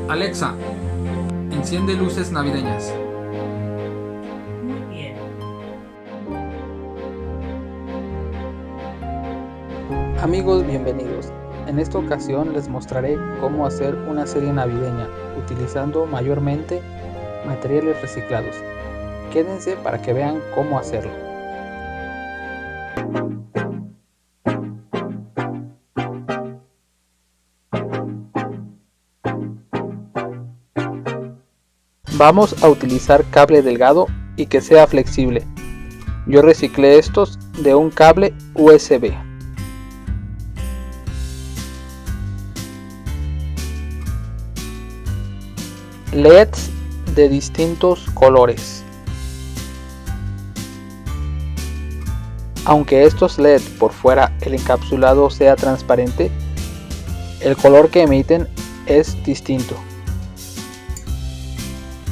Alexa, enciende luces navideñas. Muy bien. Amigos, bienvenidos. En esta ocasión les mostraré cómo hacer una serie navideña utilizando mayormente materiales reciclados. Quédense para que vean cómo hacerlo. Vamos a utilizar cable delgado y que sea flexible. Yo reciclé estos de un cable USB. LEDs de distintos colores. Aunque estos LED por fuera el encapsulado sea transparente, el color que emiten es distinto.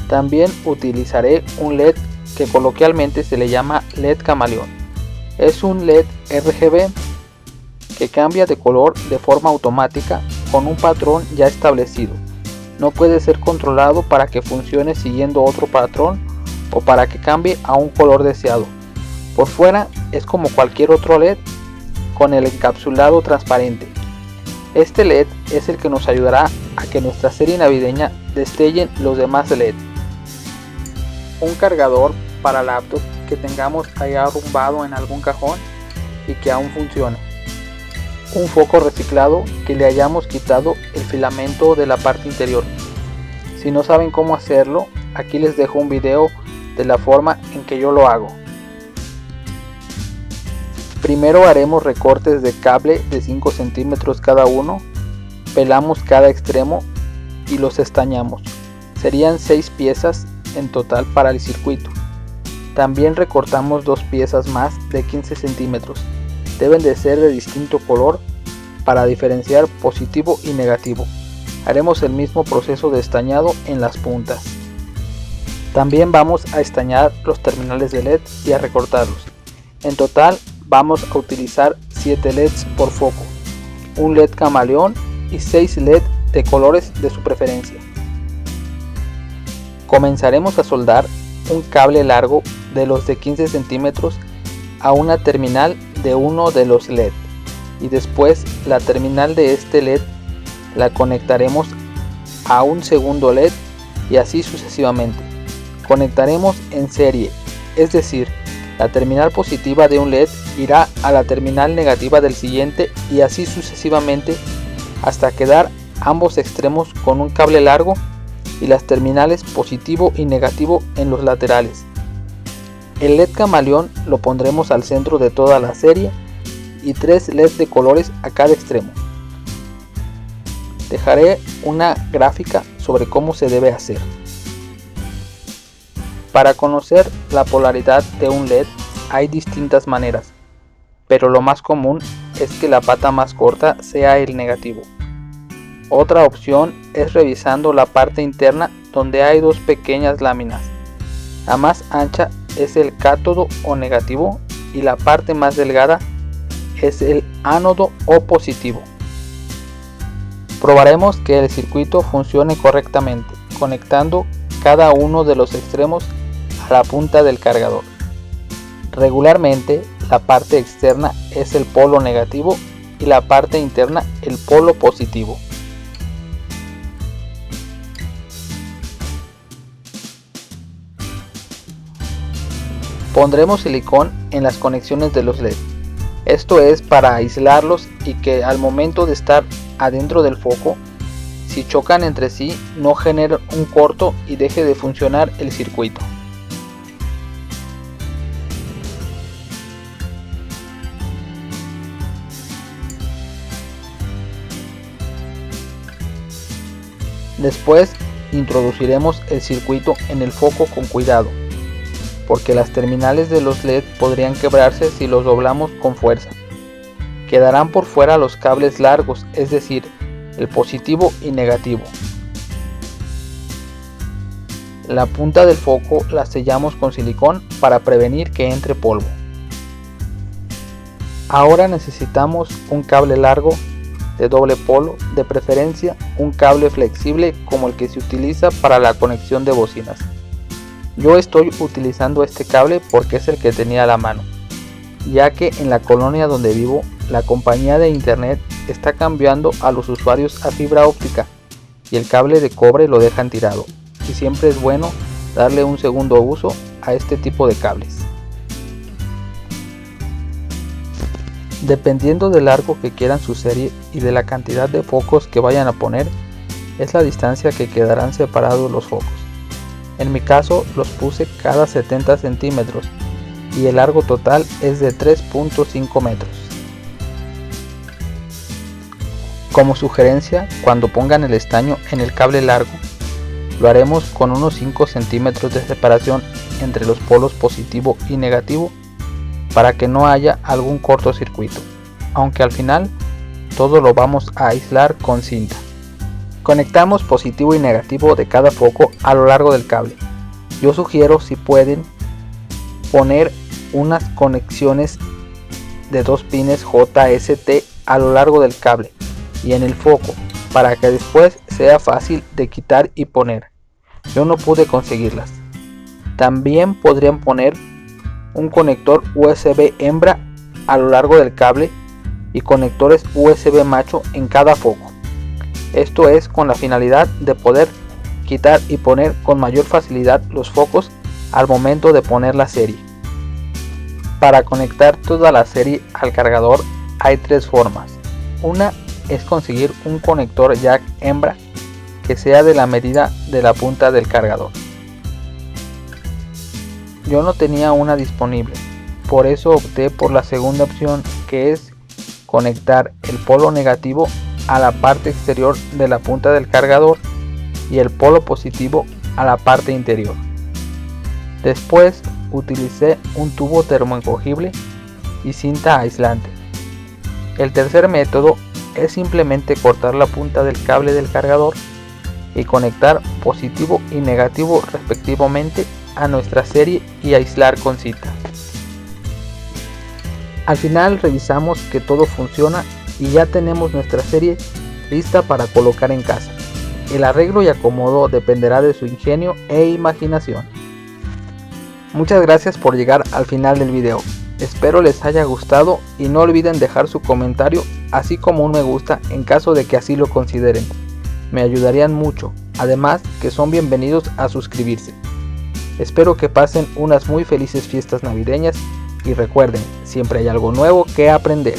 También utilizaré un LED que coloquialmente se le llama LED camaleón. Es un LED RGB que cambia de color de forma automática con un patrón ya establecido. No puede ser controlado para que funcione siguiendo otro patrón o para que cambie a un color deseado. Por fuera es como cualquier otro LED con el encapsulado transparente. Este LED es el que nos ayudará a que nuestra serie navideña destellen los demás LED. Un cargador para laptop que tengamos ahí arrumbado en algún cajón y que aún funcione. Un foco reciclado que le hayamos quitado el filamento de la parte interior. Si no saben cómo hacerlo, aquí les dejo un video de la forma en que yo lo hago. Primero haremos recortes de cable de 5 centímetros cada uno, pelamos cada extremo y los estañamos. Serían 6 piezas en total para el circuito. También recortamos 2 piezas más de 15 centímetros. Deben de ser de distinto color para diferenciar positivo y negativo. Haremos el mismo proceso de estañado en las puntas. También vamos a estañar los terminales de LED y a recortarlos. En total vamos a utilizar 7 LEDs por foco, un LED camaleón y 6 LED de colores de su preferencia. Comenzaremos a soldar un cable largo de los de 15 centímetros a una terminal de uno de los LED y después la terminal de este LED la conectaremos a un segundo LED y así sucesivamente. Conectaremos en serie, es decir, la terminal positiva de un LED irá a la terminal negativa del siguiente y así sucesivamente hasta quedar ambos extremos con un cable largo y las terminales positivo y negativo en los laterales. El LED camaleón lo pondremos al centro de toda la serie y 3 LED de colores a cada extremo. Dejaré una gráfica sobre cómo se debe hacer. Para conocer la polaridad de un LED hay distintas maneras, pero lo más común es que la pata más corta sea el negativo. Otra opción es revisando la parte interna donde hay 2 pequeñas láminas. La más ancha es el cátodo o negativo y la parte más delgada es el ánodo o positivo. Probaremos que el circuito funcione correctamente, conectando cada uno de los extremos a la punta del cargador. Regularmente la parte externa es el polo negativo y la parte interna el polo positivo. Pondremos silicón en las conexiones de los LED. Esto es para aislarlos y que al momento de estar adentro del foco, si chocan entre sí, no genere un corto y deje de funcionar el circuito. Después introduciremos el circuito en el foco con cuidado, porque las terminales de los LED podrían quebrarse si los doblamos con fuerza. Quedarán por fuera los cables largos, es decir, el positivo y negativo. La punta del foco la sellamos con silicón para prevenir que entre polvo. Ahora necesitamos un cable largo de doble polo, de preferencia un cable flexible como el que se utiliza para la conexión de bocinas. Yo estoy utilizando este cable porque es el que tenía a la mano, ya que en la colonia donde vivo la compañía de internet está cambiando a los usuarios a fibra óptica y el cable de cobre lo dejan tirado, y siempre es bueno darle un segundo uso a este tipo de cables. Dependiendo del largo que quieran su serie y de la cantidad de focos que vayan a poner, es la distancia que quedarán separados los focos. En mi caso los puse cada 70 centímetros y el largo total es de 3.5 metros. Como sugerencia, cuando pongan el estaño en el cable largo, lo haremos con unos 5 centímetros de separación entre los polos positivo y negativo para que no haya algún cortocircuito, aunque al final todo lo vamos a aislar con cinta. Conectamos positivo y negativo de cada foco a lo largo del cable. Yo sugiero, si pueden, poner unas conexiones de 2 pines JST a lo largo del cable y en el foco, para que después sea fácil de quitar y poner. Yo no pude conseguirlas. También podrían poner un conector USB hembra a lo largo del cable y conectores USB macho en cada foco. Esto es con la finalidad de poder quitar y poner con mayor facilidad los focos al momento de poner la serie. Para conectar toda la serie al cargador hay 3 formas. Una es conseguir un conector jack hembra que sea de la medida de la punta del cargador. Yo no tenía una disponible, por eso opté por la segunda opción, que es conectar el polo negativo a la parte exterior de la punta del cargador y el polo positivo a la parte interior. Después utilicé un tubo termoencogible y cinta aislante. El tercer método es simplemente cortar la punta del cable del cargador y conectar positivo y negativo respectivamente a nuestra serie y aislar con cinta. Al final revisamos que todo funciona y ya tenemos nuestra serie lista para colocar en casa. El arreglo y acomodo dependerá de su ingenio e imaginación. Muchas gracias por llegar al final del video. Espero les haya gustado y no olviden dejar su comentario así como un me gusta en caso de que así lo consideren. Me ayudarían mucho, además que son bienvenidos a suscribirse. Espero que pasen unas muy felices fiestas navideñas y recuerden, siempre hay algo nuevo que aprender.